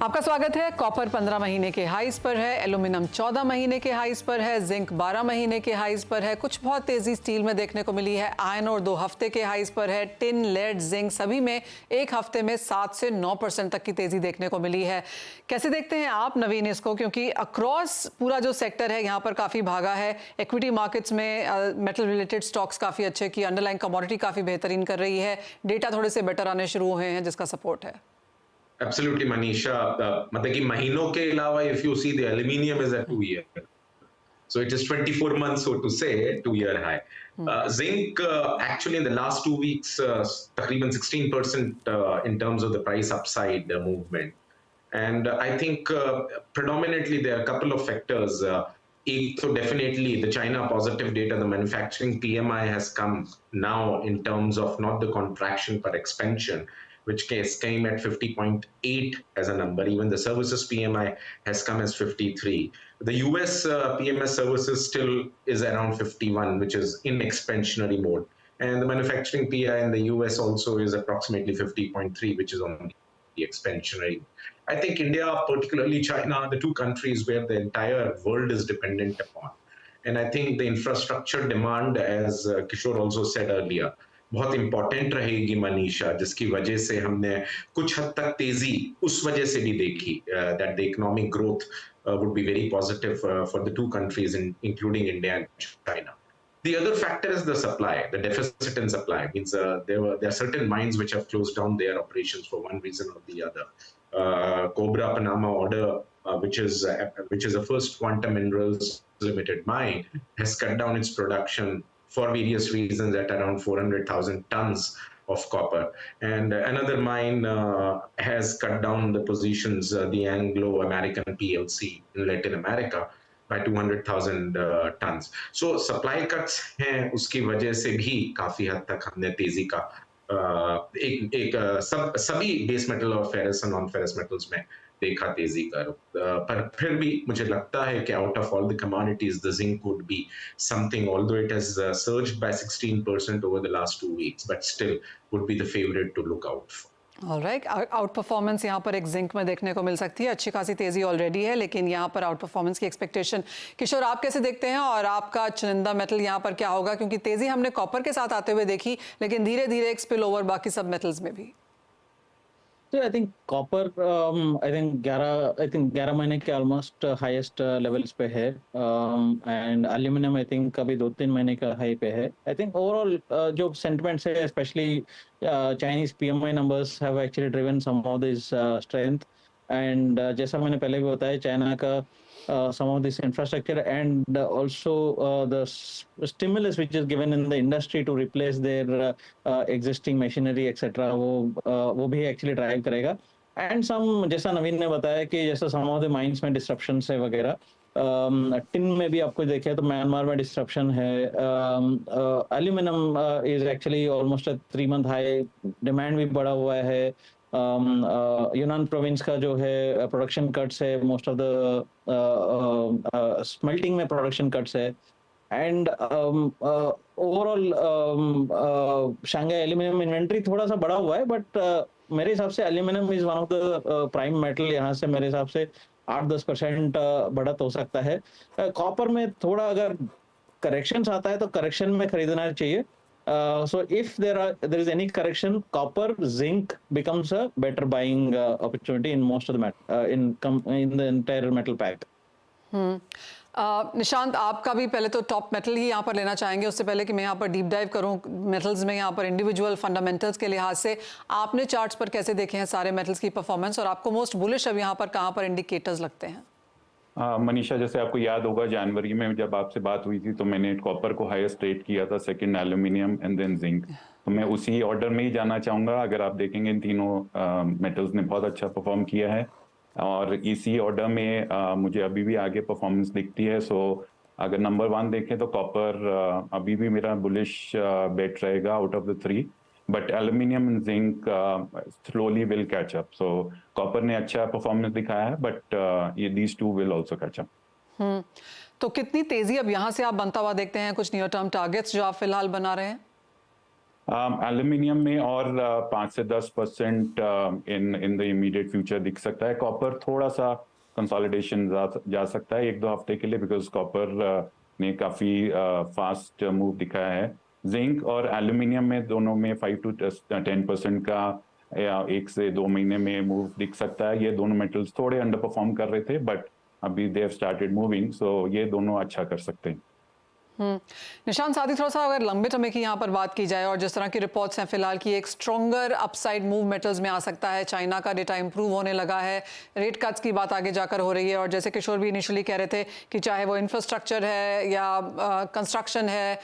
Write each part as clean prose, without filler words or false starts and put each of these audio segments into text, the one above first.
आपका स्वागत है। कॉपर 15 महीने के हाईज पर है, एल्यूमिनियम 14 महीने के हाईज पर है, जिंक 12 महीने के हाईज पर है। कुछ बहुत तेजी स्टील में देखने को मिली है। आयरन और 2 हफ्ते के हाईज पर है। टिन, लेड, जिंक सभी में एक हफ्ते में 7 से 9% तक की तेजी देखने को मिली है। कैसे देखते हैं आप नवीन इसको, क्योंकि अक्रॉस पूरा जो सेक्टर है यहाँ पर काफी भागा है। इक्विटी मार्केट्स में मेटल रिलेटेड स्टॉक्स काफी अच्छे की, अंडरलाइन कमोडिटी काफी बेहतरीन कर रही है, डेटा थोड़े से बेटर आने शुरू हुए हैं जिसका सपोर्ट है। Absolutely, Manisha. मतलब कि महीनों के अलावा if you see the aluminium is at 2 year, so it is 24 months, so to say, 2 year high. Zinc actually in the last 2 weeks, तकरीबन 16% in terms of the price upside movement, and I think predominantly there are a couple of factors. So definitely the China positive data, the manufacturing PMI has come now in terms of not the contraction but expansion, which case came at 50.8 as a number. Even the services PMI has come as 53. The US PMS services still is around 51, which is in expansionary mode. And the manufacturing PMI in the US also is approximately 50.3, which is on the expansionary. I think India, particularly China, are the two countries where the entire world is dependent upon. And I think the infrastructure demand, as Kishore also said earlier, बहुत important रहेगी मनीषा, जिसकी वजह से हमने कुछ हद तक तेजी उस वजह से भी देखी that the economic growth would be very positive for the two countries, including India and China. The other factor is the supply, the deficit in supply. Means there are certain mines which have closed down their operations for one reason or the other. Cobra Panama order, which is the first Quantum Minerals Limited mine, has cut down its production for various reasons at around 400,000 tons of copper. And another mine has cut down the positions, the Anglo-American PLC in Latin America, by 200,000 tons. So supply cuts हैं, उसकी वजह से भी काफी हद तक हमने तेजी का सभी बेस मेटल और फेरस और नॉन फेरस मेटल्स में देखा तेजी का। पर फिर भी मुझे लगता है कि out of all the commodities the zinc would be something, although it has surged by 16% over the last 2 weeks, but still would be the favourite to look out for. Alright, outperformance यहाँ पर एक zinc में देखने को मिल सकती है। अच्छी खासी तेजी ऑलरेडी है, लेकिन यहाँ पर आउट परफॉर्मेंस की एक्सपेक्टेशन। किशोर, आप कैसे देखते हैं और आपका चुनिंदा मेटल यहाँ पर क्या होगा, क्योंकि तेजी हमने कॉपर के साथ आते हुए देखी, लेकिन धीरे धीरे एक स्पिल ओवर बाकी सब मेटल्स में भी। So I think copper, I think 11 महीने के ऑलमोस्ट हाईएस्ट लेवल्स पे है, एंड एल्यूमिनियम आई थिंक अभी 2-3 महीने का हाई पे है। आई थिंक ओवरऑल जो सेंटिमेंट्स है, specially Chinese PMI numbers have actually driven some of this strength, and जैसा मैंने पहले भी बताया, चाइना का some of this infrastructure and also the stimulus which is given in the industry to replace their existing machinery etc. वो भी actually drive करेगा। and some, जैसा नवीन ने बताया कि जैसा some of the mines में disruptions है वगैरह, टिन में भी आपको देखे तो म्यांमार में डिस्ट्रप्शन है। Aluminium is actually almost 3 month high, demand भी बढ़ा हुआ है। यूनान प्रोविंस का जो है प्रोडक्शन कट्स है, मोस्ट ऑफ द स्मेल्टिंग में प्रोडक्शन कट्स है, and overall Shanghai aluminium inventory थोड़ा सा बढ़ा हुआ है, बट मेरे हिसाब से aluminium is one of the prime metal, यहाँ से मेरे हिसाब से 8-10% बढ़त हो सकता है। कॉपर में थोड़ा अगर करेक्शन आता है तो करेक्शन में खरीदना चाहिए। So if there is any correction, copper, zinc becomes a better buying opportunity in most of the in the entire metal pack. Nishant, आपका भी पहले तो टॉप मेटल ही यहाँ पर लेना चाहेंगे। उससे पहले कि मैं यहाँ पर डीप डाइव करूँ मेटल्स में, यहाँ पर इंडिविजुअल फंडामेंटल्स के लिहाज से आपने चार्ट्स पर कैसे देखे हैं सारे मेटल्स की परफॉर्मेंस, और आपको मोस्ट बुलिश अब यहाँ पर कहाँ पर इंडिकेटर्स लगते हैं? मनीषा, जैसे आपको याद होगा जनवरी में जब आपसे बात हुई थी तो मैंने कॉपर को हाईएस्ट रेट किया था, second aluminium and then zinc. तो मैं उसी ऑर्डर में ही जाना चाहूँगा। अगर आप देखेंगे इन तीनों मेटल्स ने बहुत अच्छा परफॉर्म किया है, और इसी ऑर्डर में मुझे अभी भी आगे परफॉर्मेंस दिखती है। सो अगर नंबर 1 देखें तो कॉपर अभी भी मेरा बुलिश बेट रहेगा out of the 3, but aluminium and zinc slowly will catch up. So copper ने अच्छा परफॉर्मेंस दिखाया है, बट ये these two will also catch up. तो कितनी तेजी अब यहाँ से आप बनता हुआ देखते हैं? कुछ नियर टर्म टारगेट्स जो आप फिलहाल बना रहे हैं? एल्यूमिनियम में और 5 से 10% इन द इमीडिएट फ्यूचर दिख सकता है। कॉपर थोड़ा सा कंसोलिडेशन जा सकता है 1-2 हफ्ते के लिए, बिकॉज कॉपर ने काफी फास्ट मूव दिखाया है। जिंक और एल्यूमिनियम में दोनों में 5 to 10% का 1 से 2 महीने में मूव दिख सकता है। ये दोनों मेटल्स थोड़े अंडर परफॉर्म कर रहे थे, बट अभी दे हैव स्टार्टेड मूविंग, सो ये दोनों अच्छा कर सकते हैं। निशान, साथ ही थोड़ा सा अगर लंबे समय की यहाँ पर बात की जाए और जिस तरह की रिपोर्ट्स हैं फिलहाल की एक स्ट्रॉन्गर अपसाइड मूव मेटल्स में आ सकता है, चाइना का डेटा इंप्रूव होने लगा है, रेट कट्स की बात आगे जाकर हो रही है, और जैसे किशोर भी इनिशियली कह रहे थे कि चाहे वो इंफ्रास्ट्रक्चर है या कंस्ट्रक्शन है,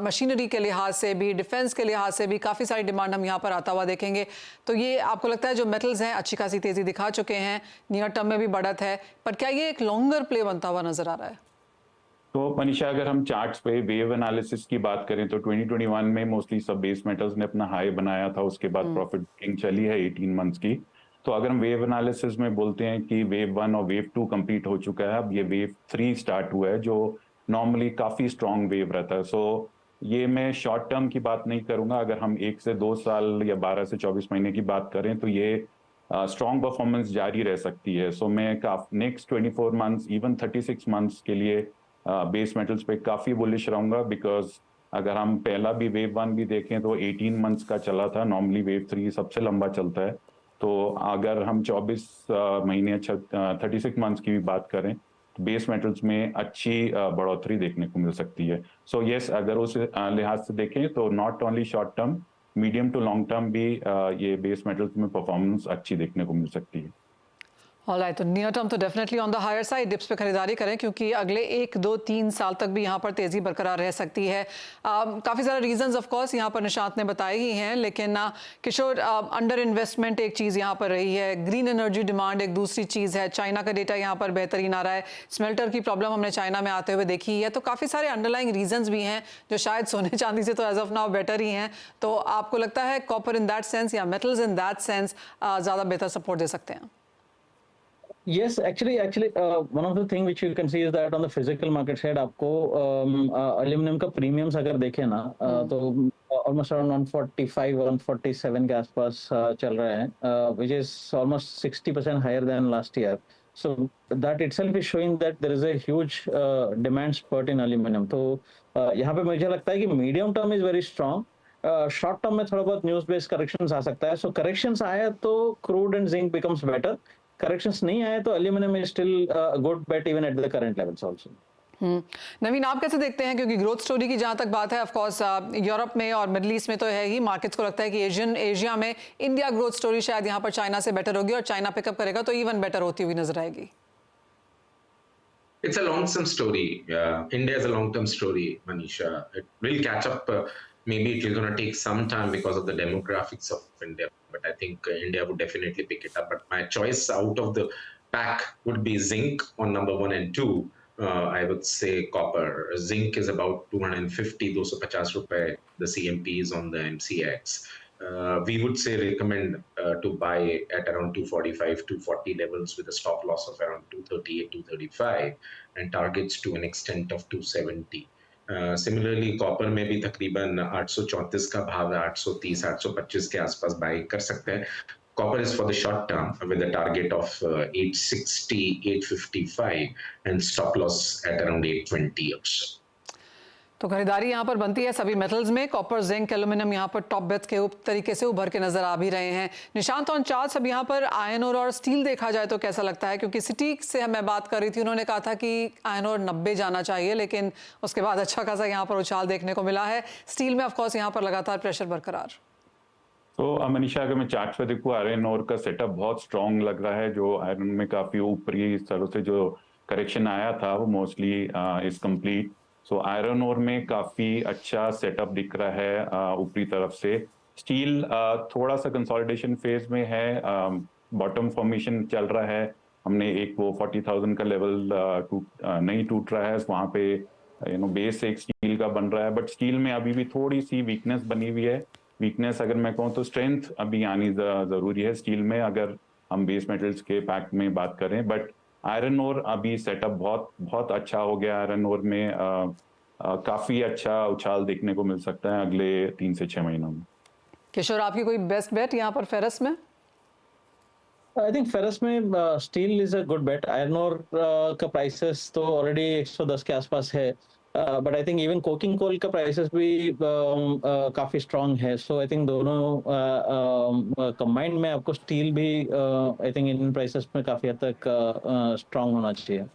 मशीनरी के लिहाज से भी, डिफेंस के लिहाज से भी काफ़ी सारी डिमांड हम यहाँ पर आता हुआ देखेंगे। तो ये आपको लगता है जो मेटल्स हैं अच्छी खासी तेज़ी दिखा चुके हैं, नियर टर्म में भी बढ़त है, पर क्या ये एक लॉन्गर प्ले बनता हुआ नजर आ रहा है? तो मनीषा, अगर हम चार्ट्स पे वेव एनालिसिस की बात करें तो 2021 में मोस्टली सब बेस मेटल्स ने अपना हाई बनाया था, उसके बाद प्रॉफिट बुकिंग चली है 18 मंथ्स की। तो अगर हम वेव एनालिसिस में बोलते हैं कि वेव 1 और वेव 2 कंप्लीट हो चुका है, अब ये वेव 3 स्टार्ट हुआ है, जो नॉर्मली काफी स्ट्रॉन्ग वेव रहता है। सो ये मैं शॉर्ट टर्म की बात नहीं करूंगा, अगर हम 1 से 2 साल या 12 से 24 महीने की बात करें तो ये स्ट्रॉन्ग परफॉर्मेंस जारी रह सकती है। सो मैं नेक्स्ट 24 मंथ्स, इवन 36 मंथ्स के लिए बेस मेटल्स पे काफी बुलिश रहूंगा, बिकॉज अगर हम पहला भी वेव 1 भी देखें तो 18 मंथ्स का चला था, नॉर्मली वेव 3 सबसे लंबा चलता है। तो अगर हम 24 महीने 36 मंथ्स की भी बात करें तो बेस मेटल्स में अच्छी बढ़ोतरी देखने को मिल सकती है। सो यस, अगर उस लिहाज से देखें तो not only short term, medium to long term भी ये बेस मेटल्स में परफॉर्मेंस अच्छी देखने को मिल सकती है। ऑलराइट, तो नियर टर्म तो definitely on the higher side dips पे खरीदारी करें, क्योंकि अगले 1, 2, 3 साल तक भी यहाँ पर तेज़ी बरकरार रह सकती है। काफ़ी सारे रीजंस ऑफ कोर्स यहाँ पर निशांत ने बताए ही हैं, लेकिन किशोर, अंडर इन्वेस्टमेंट एक चीज़ यहाँ पर रही है, ग्रीन एनर्जी डिमांड एक दूसरी चीज़ है, चाइना का डेटा यहाँ पर बेहतरीन आ रहा है, स्मेल्टर की प्रॉब्लम हमने चाइना में आते हुए देखी है, तो काफ़ी सारे अंडरलाइंग रीजंस भी हैं जो शायद सोने चांदी से तो एज ऑफ नाउ बेटर ही हैं। तो आपको लगता है कॉपर इन दैट सेंस या मेटल्स इन दैट सेंस ज़्यादा बेहतर सपोर्ट दे सकते हैं? Yes, actually, one of the thing which you can see is that on the physical market side, आपको aluminum का premiums अगर देखें ना, तो almost around 145, 147 के आसपास चल रहा है, which is almost 60% higher than last year. So that itself is showing that there is a huge demand spurt in aluminum. तो यहाँ पे मुझे लगता है कि medium term is very strong. Short term में थोड़ा बहुत न्यूज बेस्ड करेक्शंस आ सकता है। सो करेक्शंस आए तो crude and zinc becomes better, corrections नहीं आए तो aluminium is still good bet even at the current levels also. Naveen, आप कैसे देखते हैं, क्योंकि ग्रोथ स्टोरी की जहां तक बात है, ऑफ कोर्स यूरोप में और मिडिल ईस्ट में तो है ही, मार्केट्स को लगता है कि एशिया में इंडिया ग्रोथ स्टोरी शायद यहां पर चाइना से बेटर होगी, और चाइना पिकअप करेगा तो इवन बेटर होती हुई नजर आएगी। It's a long-term story. India is a long-term story, Manisha. It will catch up. Maybe it will going to take some time because of the demographics of India. But I think India would definitely pick it up. But my choice out of the pack would be zinc on number 1 and 2. I would say copper. Zinc is about 250, 250 rupees. The CMP is on the MCX. We would say recommend to buy at around 245, 240 levels with a stop loss of around 238, 235 and targets to an extent of 270. Similarly copper में भी तकरीबन 834 का भाव है, 830, 825 के आसपास bye कर सकते हैं। Copper is for the short term with a target of 860, 855 and stop loss at around 820 or so. तो खरीदारी यहाँ पर बनती है सभी मेटल्स में, कॉपर, जिंक, एल्यूमिनियम यहाँ पर टॉप बेट्स के तरीके से उभर के नजर आ भी रहे हैं। निशांत, ऑन चार्ट्स अब यहाँ पर आयरन ओर और स्टील देखा जाए तो कैसा लगता है, क्योंकि सिटी से मैं बात कर रही थी, उन्होंने कहा था कि आयरन ओर 90 जाना चाहिए, लेकिन उसके बाद अच्छा खासा यहाँ पर उछाल देखने को मिला है। स्टील में ऑफकोर्स यहाँ पर लगातार प्रेशर बरकरार। तो मनीषा, अगर मैं चार्ट पे देखूं, आयरन ओर का सेटअप बहुत स्ट्रॉन्ग लग रहा है। जो आयरन में काफी ऊपरी स्तरों से जो करेक्शन आया था वो mostly is complete. So iron ore में काफी अच्छा सेटअप दिख रहा है ऊपरी तरफ से। स्टील थोड़ा सा कंसोलिडेशन फेज में है, बॉटम फॉर्मेशन चल रहा है। हमने एक वो 40,000 का लेवल नहीं टूट रहा है, वहां पे बेस एक स्टील का बन रहा है, बट स्टील में अभी भी थोड़ी सी वीकनेस बनी हुई है। वीकनेस अगर मैं कहूँ तो स्ट्रेंथ अभी आनी जरूरी है स्टील में, अगर हम बेस मेटल्स के पैक में बात करें। बट आयरन ओर अभी सेटअप बहुत बहुत अच्छा हो गया आयरन ओर में। काफी अच्छा उछाल देखने को मिल सकता है अगले 3 से 6 महीनों में। किशोर, आपकी कोई बेस्ट बेट यहाँ पर फेरस में? आई थिंक फेरस में steel is a good bet. Iron ore का प्राइसेस तो ऑलरेडी 110 के आसपास है, but I think even coking coal का प्राइसेस भी काफी स्ट्रांग है। सो आई थिंक दोनों कंबाइंड में आपको स्टील भी आई थिंक इन प्राइसेस में काफी हद तक स्ट्रांग होना चाहिए।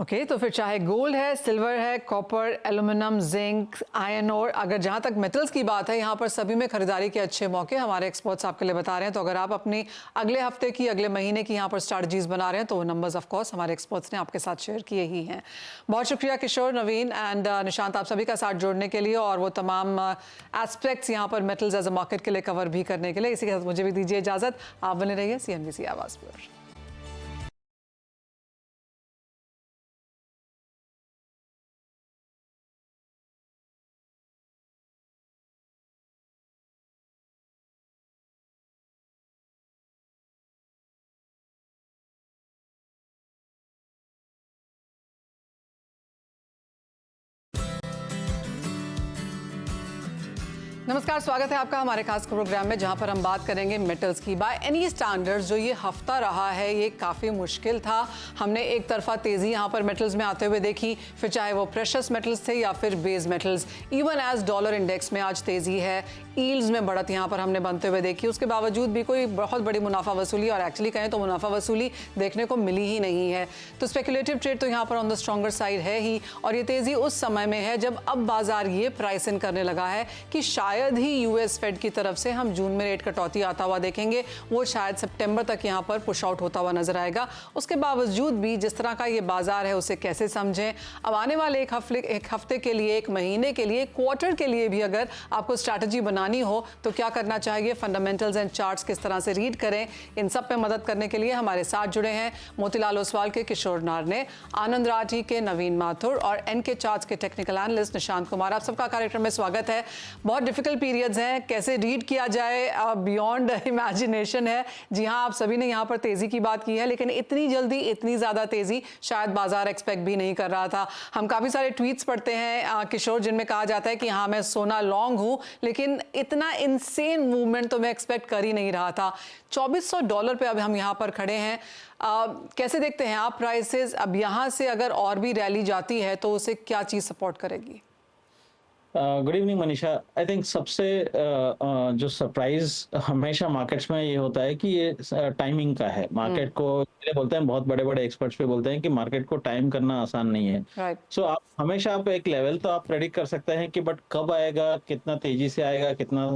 ओके, तो फिर चाहे गोल्ड है, सिल्वर है, copper, aluminium, zinc, iron ore, अगर जहां तक मेटल्स की बात है, यहाँ पर सभी में खरीदारी के अच्छे मौके हमारे एक्सपर्ट्स आपके लिए बता रहे हैं। तो अगर आप अपनी अगले हफ्ते की, अगले महीने की यहाँ पर स्ट्रैटेजीज बना रहे हैं तो वो नंबर्स ऑफ कोर्स हमारे एक्सपर्ट्स ने आपके साथ शेयर किए ही हैं। बहुत शुक्रिया किशोर, नवीन एंड निशांत, आप सभी का साथ जोड़ने के लिए और वो तमाम एस्पेक्ट्स यहाँ पर मेटल्स एज अ मार्केट के लिए कवर भी करने के लिए। इसी के साथ मुझे भी दीजिए इजाजत। आप बने रहिए CNBC आवाज़ पर। नमस्कार, स्वागत है आपका हमारे खास प्रोग्राम में, जहां पर हम बात करेंगे मेटल्स की। बाय एनी स्टैंडर्ड्स जो ये हफ्ता रहा है ये काफ़ी मुश्किल था। हमने एक तरफा तेज़ी यहां पर मेटल्स में आते हुए देखी, फिर चाहे वो प्रेशस मेटल्स थे या फिर base metals. Even as dollar index में आज तेज़ी है, ईल्ड्स में बढ़त यहां पर हमने बनते हुए देखी। उसके बावजूद भी कोई बहुत बड़ी मुनाफा वसूली, और एक्चुअली कहें तो मुनाफा वसूली देखने को मिली ही नहीं है। तो स्पेकुलेटिव ट्रेड तो यहाँ पर ऑन द स्ट्रॉन्गर साइड है ही, और ये तेज़ी उस समय में है जब अब बाजार ये प्राइस इन करने लगा है कि शायद ही यूएस फेड की तरफ से हम जून में रेट कटौती आता हुआ देखेंगे। वो शायद सितंबर तक यहाँ पर पुश आउट होता हुआ नजर आएगा। उसके बावजूद भी जिस तरह का ये बाजार है उसे कैसे समझें। अब आने वाले एक हफ्ते के लिए, एक महीने के लिए, क्वार्टर के लिए भी अगर आपको स्ट्रैटेजी बनानी हो तो क्या करना चाहिए, फंडामेंटल्स एंड चार्ट्स किस तरह से रीड करें, इन सब पे मदद करने के लिए हमारे साथ जुड़े हैं मोतीलाल ओसवाल के किशोर नारने, आनंद राठी के नवीन माथुर और एनके चार्ट्स के टेक्निकल एनालिस्ट निशांत कुमार। आप सबका कार्यक्रम में स्वागत है। बहुत डिफिकल्ट पीरियड्स हैं, कैसे रीड किया जाए, बियॉन्ड इमेजिनेशन है। जी हाँ, आप सभी ने यहाँ पर तेजी की बात की है, लेकिन इतनी जल्दी इतनी ज्यादा तेजी शायद बाजार एक्सपेक्ट भी नहीं कर रहा था। हम काफी सारे ट्वीट्स पढ़ते हैं किशोर, जिनमें कहा जाता है कि हाँ मैं सोना लॉन्ग हूं, लेकिन इतना इनसेन मूवमेंट तो मैं एक्सपेक्ट कर ही नहीं रहा था। $2400 पे अब हम यहाँ पर खड़े हैं। कैसे देखते हैं आप प्राइसेस? अब यहाँ से अगर और भी रैली जाती है तो उसे क्या चीज सपोर्ट करेगी? Good evening Manisha. I think सबसे जो सरप्राइज हमेशा मार्केट्स में ये होता है कि ये टाइमिंग का है। मार्केट को बोलते हैं, बहुत बड़े बड़े एक्सपर्ट्स भी बोलते हैं कि मार्केट को टाइम करना आसान नहीं है। सो आप हमेशा आप एक लेवल तो आप प्रेडिक्ट कर सकते हैं कि बट कब आएगा, कितना तेजी से आएगा, कितना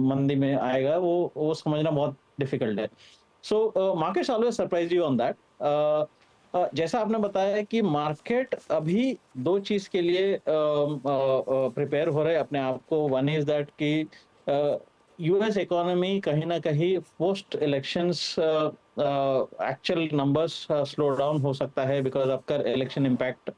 मंदी में आएगा, वो समझना बहुत डिफिकल्ट है। सो markets always surprise you on that. जैसा आपने बताया कि मार्केट अभी दो चीज के लिए प्रिपेयर हो रहे हैं अपने आप को। वन इज दैट कि यूएस इकोनॉमी कहीं ना कहीं post elections actual numbers slow down हो सकता है, बिकॉज आपका इलेक्शन इम्पैक्ट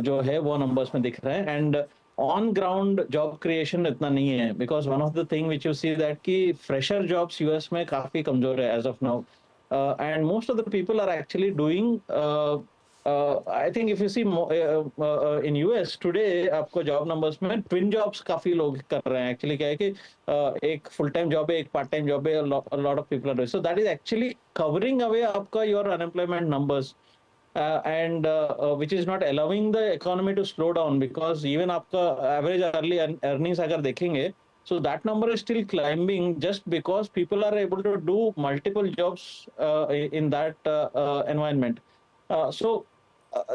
जो है वो नंबर्स में दिख रहा है। And on ground job creation इतना नहीं है, because one of the thing which you see that कि फ्रेशर जॉब्स यूएस में काफी कमजोर है as of now. And most of the people are actually doing I think if you see in US today आपको job numbers में twin jobs काफी लोग कर रहे हैं। एक्चुअली क्या है कि एक फुल टाइम जॉब है, एक पार्ट टाइम जॉब है, lot of people are doing, so that is actually covering away आपका your unemployment numbers and which is not allowing the economy to slow down, because even आपका average early earnings अगर देखेंगे, so that number is still climbing just because people are able to do multiple jobs in that environment. So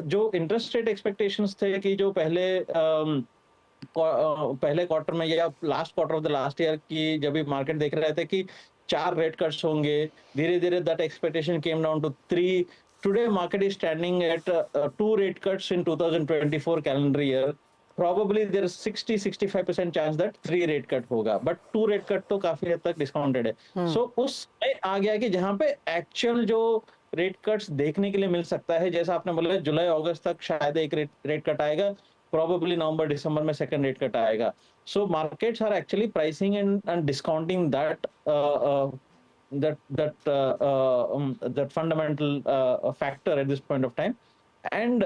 जो interest rate expectations थे कि जो पहले quarter में या last quarter of the last year की जब भी मार्केट देख रहे थे कि 4 रेट कट्स होंगे, धीरे धीरे that expectation came down to 3. Today market is standing at 2 rate cuts in 2024 calendar year. Probably there is 60-65% chance that 3 rate cut होगा, but 2 rate cut तो काफी हद तक डिस्काउंटेड है। So उसमें आ गया कि जहां पे एक्चुअल जो रेट कट्स देखने के लिए मिल सकता है, जैसा आपने बोला जुलाई अगस्त तक शायद एक रेट कट आएगा, probably नवंबर दिसंबर में सेकंड रेट कट आएगा। So markets are actually pricing and discounting that fundamental factor at this point of time. And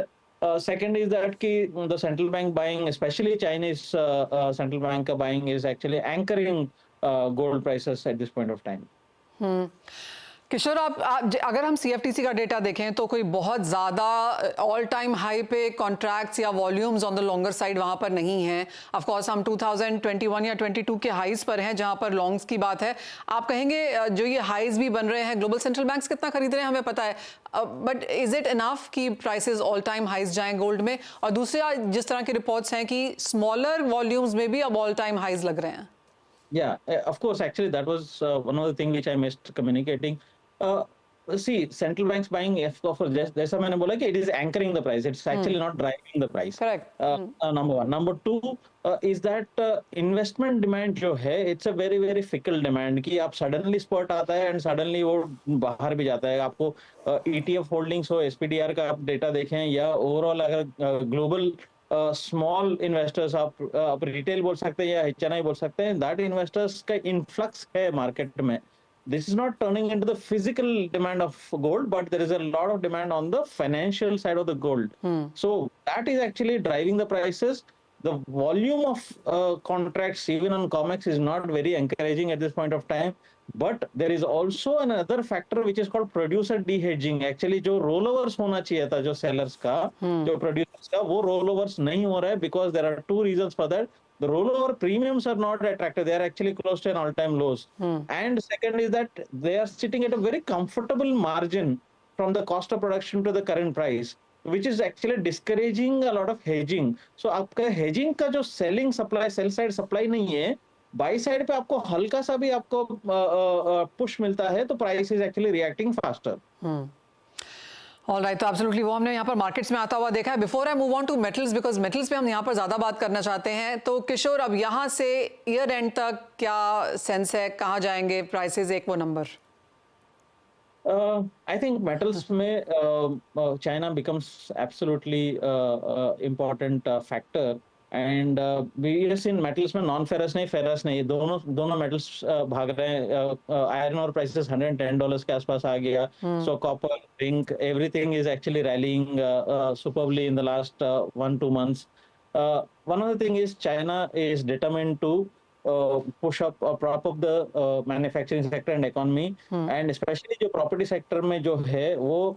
Second is that the central bank buying, especially Chinese central bank buying, is actually anchoring gold prices at this point of time. किशोर, आप अगर हम CFTC का data देखें तो कोई बहुत ज़्यादा all time high पे कॉन्ट्रैक्ट्स या volumes on the longer side वहाँ पर नहीं हैं. ऑफ कोर्स हम 2021 या 22 के हाइज पर हैं जहाँ पर लॉन्ग्स की बात है. आप कहेंगे जो ये हाइज भी बन रहे हैं, ग्लोबल सेंट्रल बैंक्स कितना खरीद रहे हैं हमें पता है, बट इज इट इनफ कि प्राइसेस ऑल टाइम हाइज जाएं गोल्ड में? और दूसरा, जिस तरह की रिपोर्ट्स हैं कि स्मॉलर वॉल्यूम्स में भी अब ऑल टाइम हाइज लग रहे हैं. Yeah, of course. Actually, that was one of the things which I missed communicating. See, central banks buying, of course, जैसा मैंने बोला कि it is anchoring the price. It's actually not driving the price. Correct. Number one. Number two is that investment demand जो है, it's a very very fickle demand कि आप suddenly spot आता है and suddenly वो बाहर भी जाता है. आपको ETF holdings हो, SPDR का आप डेटा देखें या overall अगर global स्मॉल इन्वेस्टर्स आप रिटेल बोल सकते हैं या HNI बोल सकते हैं, दैट इन्वेस्टर्स का इन्फ्लक्स है मार्केट में. This is not turning into the physical demand of gold, but there is a lot of demand on the financial side of the gold. So that is actually driving the prices. The volume of contracts even on COMEX is not very encouraging at this point of time, but there is also another factor which is called producer de-hedging. Actually जो rollovers होना चाहिए था जो sellers का, जो producers का, वो rollovers नहीं हो रहा है because there are two reasons for that. The rollover premiums are not attractive. They are actually close to an all-time lows. And second is that they are sitting at a very comfortable margin from the cost of production to the current price, which is actually discouraging a lot of hedging. So आपका hedging का जो selling supply, sell side supply नहीं है, buy side पे आपको हल्का सा भी आपको push मिलता है तो price is actually reacting faster. All right, तो एब्सोल्युटली वो हमने यहाँ पर मार्केट्स में आता हुआ देखा है. Before I move on to metals, because metals पे हम यहाँ पर ज़्यादा बात करना चाहते हैं, तो किशोर अब यहाँ से ईयर एंड तक क्या सेंस है, कहाँ जाएंगे प्राइसेस, एक वो नंबर? I think metals में China becomes absolutely important factor, and we have seen metals में non ferrous नहीं, ferrous नहीं, दोनों metals भाग रहे हैं. Iron ore prices $110 के आसपास आ गया. So copper, zinc, everything is actually rallying superbly in the last 1-2 months. One other thing is China is determined to push up or prop up the manufacturing sector and economy, and especially जो property sector में जो है वो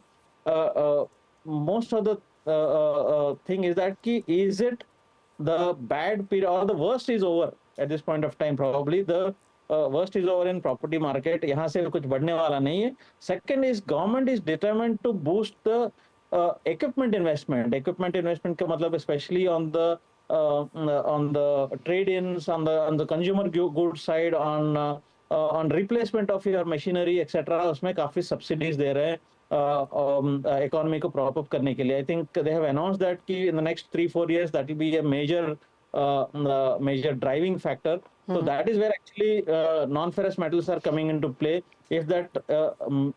most of the thing is that कि is it the bad period or the worst is over at this point of time. Probably the worst is over in property market. यहाँ से कुछ बढ़ने वाला नहीं है. Second is government is determined to boost the equipment investment. Equipment investment का मतलब especially on the trade-ins, on the consumer goods side, on replacement of your machinery, etc. उसमें काफी subsidies दे रहे हैं economy को prop up करने के लिए. I think they have announced that कि in the next 3-4 years that will be a major driving factor. So that is where actually non-ferrous metals are coming into play. If that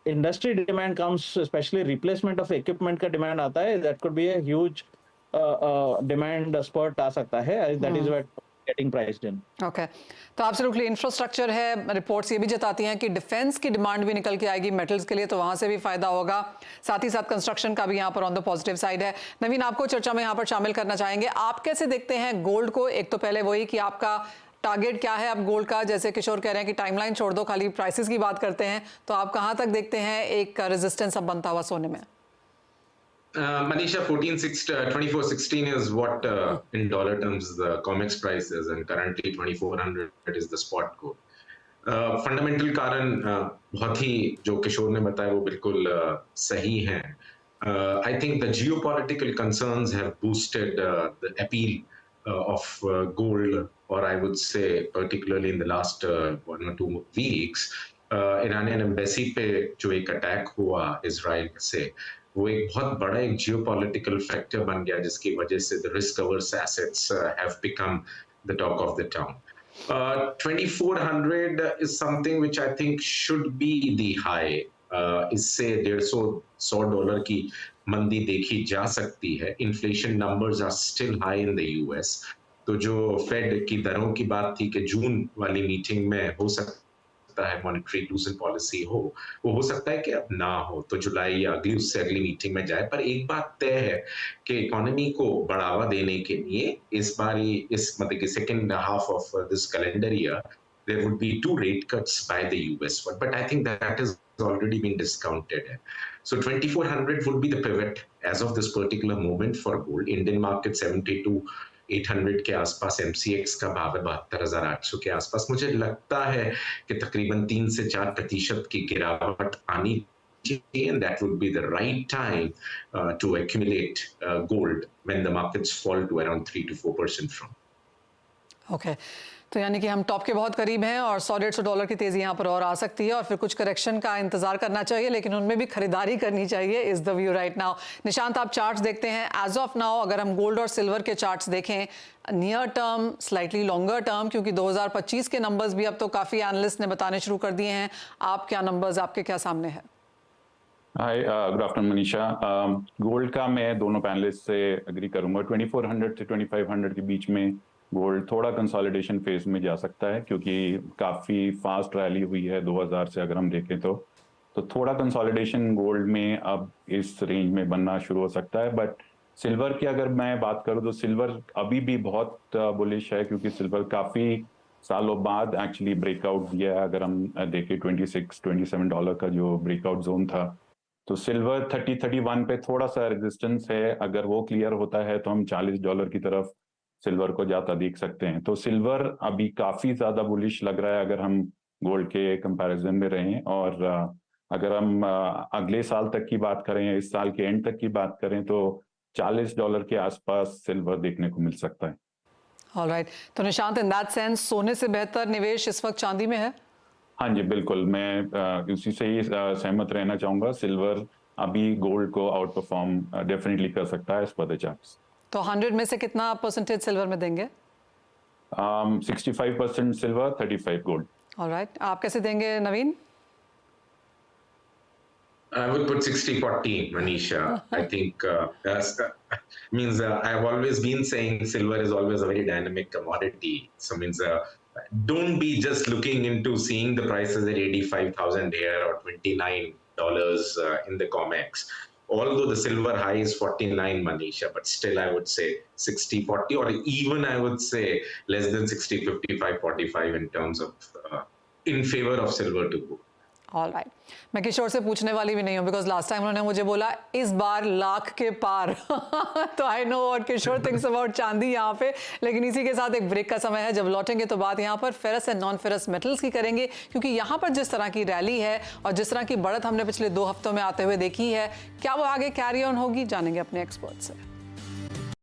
industry demand comes, especially replacement of equipment का demand आता है, that could be a huge demand spurt आ सकता है. That is what getting priced in. Okay, तो absolutely infrastructure है. Reports ये भी जताती हैं कि डिफेंस की डिमांड भी निकल के आएगी मेटल्स के लिए, तो वहां से भी फायदा होगा. साथ ही साथ कंस्ट्रक्शन का भी यहाँ पर ऑन द पॉजिटिव साइड है. नवीन, आपको चर्चा में यहाँ पर शामिल करना चाहेंगे. आप कैसे देखते हैं गोल्ड को? एक तो पहले वही कि आपका टारगेट क्या है अब गोल्ड का, जैसे किशोर कह रहे हैं कि टाइमलाइन छोड़ दो, खाली प्राइसेस की बात करते हैं, तो आप कहाँ तक देखते हैं एक रेजिस्टेंस अब बनता हुआ सोने में? Manisha, 2416 is what in dollar terms the COMEX price is, and currently 2400 is the spot gold. Fundamental कारण बहुत ही जो किशोर ने बताया वो बिल्कुल सही है. I think the geopolitical concerns have boosted the appeal of gold, or I would say particularly in the last 1 or 2 weeks. Iranian embassy पे जो एक अटैक हुआ इजराइल से, वो एक बहुत बड़ा एक जियोपॉलिटिकल फैक्टर बन गया जिसकी वजह से the risk averse assets have become the talk of the town. 2400 is something which I think should be the high. इससे $150 की मंदी देखी जा सकती है. Inflation numbers are still high in the US. तो जो फेड की दरों की बात थी कि जून वाली मीटिंग में हो सकता सकता है मॉनेटरी लूजन पॉलिसी हो, वो हो सकता है कि अब ना हो, तो जुलाई या अगली उससे अगली मीटिंग में जाए। पर एक बात तय है कि इकोनॉमी को बढ़ावा देने के लिए इस बार इस मतलब कि second half of this calendar year there would be 2 rate cuts by the US one, but I think that has already been discounted. So 2400 would be the pivot as of this particular moment for gold. Indian market 72,800 के आसपास, MCX का भाव है 72,800 के आसपास। मुझे लगता है कि तकरीबन 3 से 4% की गिरावट आनी चाहिए, and that would be the right time to accumulate gold when the markets fall to around 3 to 4% from. Okay तो यानी कि हम टॉप के बहुत करीब हैं और $100-150 की तेज़ी यहाँ पर और आ सकती है और फिर कुछ करेक्शन का इंतजार करना चाहिए, लेकिन उनमें भी खरीदारी करनी चाहिए is the view right now. Nishant, आप चार्ट्स देखते हैं एज ऑफ नाउ, अगर हम गोल्ड और सिल्वर के चार्ट्स देखें near term, slightly longer term, क्योंकि 2025 के नंबर्स भी अब तो काफ़ी एनालिस्ट ने बताने शुरू कर दिए हैं, आप क्या नंबर्स, आपके क्या सामने है? हाय, गुड आफ्टरनून मनीषा। गोल्ड का मैं दोनों पैनलिस्ट से एग्री करूंगा। 2400 से 2500 के बीच में गोल्ड थोड़ा कंसोलिडेशन फेज में जा सकता है, क्योंकि काफ़ी फास्ट रैली हुई है 2000 से अगर हम देखें तो थोड़ा कंसोलिडेशन गोल्ड में अब इस रेंज में बनना शुरू हो सकता है। बट सिल्वर की अगर मैं बात करूं तो सिल्वर अभी भी बहुत बुलिश है, क्योंकि सिल्वर काफ़ी सालों बाद एक्चुअली ब्रेकआउट दिया है। अगर हम देखें $26-27 का जो ब्रेकआउट जोन था, तो सिल्वर 30-31 पे थोड़ा सा रेजिस्टेंस है। अगर वो क्लियर होता है तो हम $40 की तरफ सिल्वर को जाता देख सकते हैं। तो सिल्वर अभी काफी ज्यादा बुलिश लग रहा है अगर हम गोल्ड के कंपैरिजन में रहें। और अगर हम अगले साल तक की बात करें या इस साल के एंड तक की बात करें तो $40 के आसपास सिल्वर देखने को मिल सकता है। ऑलराइट, तो निशांत, इन दैट सेंस सोने से बेहतर निवेश इस वक्त चांदी में है? हाँ जी, बिल्कुल, मैं उसी से ही सहमत रहना चाहूंगा। सिल्वर अभी गोल्ड को आउट परफॉर्म डेफिनेटली कर सकता है एज पर द चार्ट्स। तो 100 में से कितना परसेंटेज सिल्वर में देंगे? 65% सिल्वर, 35 गोल्ड। ऑलराइट, आप कैसे देंगे नवीन? I would put 60-40, Manisha. I think means I've always been saying silver is always a very dynamic commodity. So means don't be just looking into seeing the prices at 85,000 here or $29 in the COMEX. Although the silver high is 49, Manisha, but still I would say 60-40, or even I would say less than 60, 55-45 in terms of in favor of silver to go. All right, मैं किशोर से पूछने वाली भी नहीं हूँ because last time उन्होंने मुझे बोला इस बार लाख के पार तो आई नो और किशोर थिंक्स अबाउट चांदी यहाँ पे। लेकिन इसी के साथ एक ब्रेक का समय है, जब लौटेंगे तो बात यहाँ पर ferrous and non ferrous metals की करेंगे, क्योंकि यहाँ पर जिस तरह की रैली है और जिस तरह की बढ़त हमने पिछले 2 हफ्तों में आते हुए देखी है, क्या वो आगे कैरी ऑन होगी, जानेंगे अपने एक्सपर्ट से।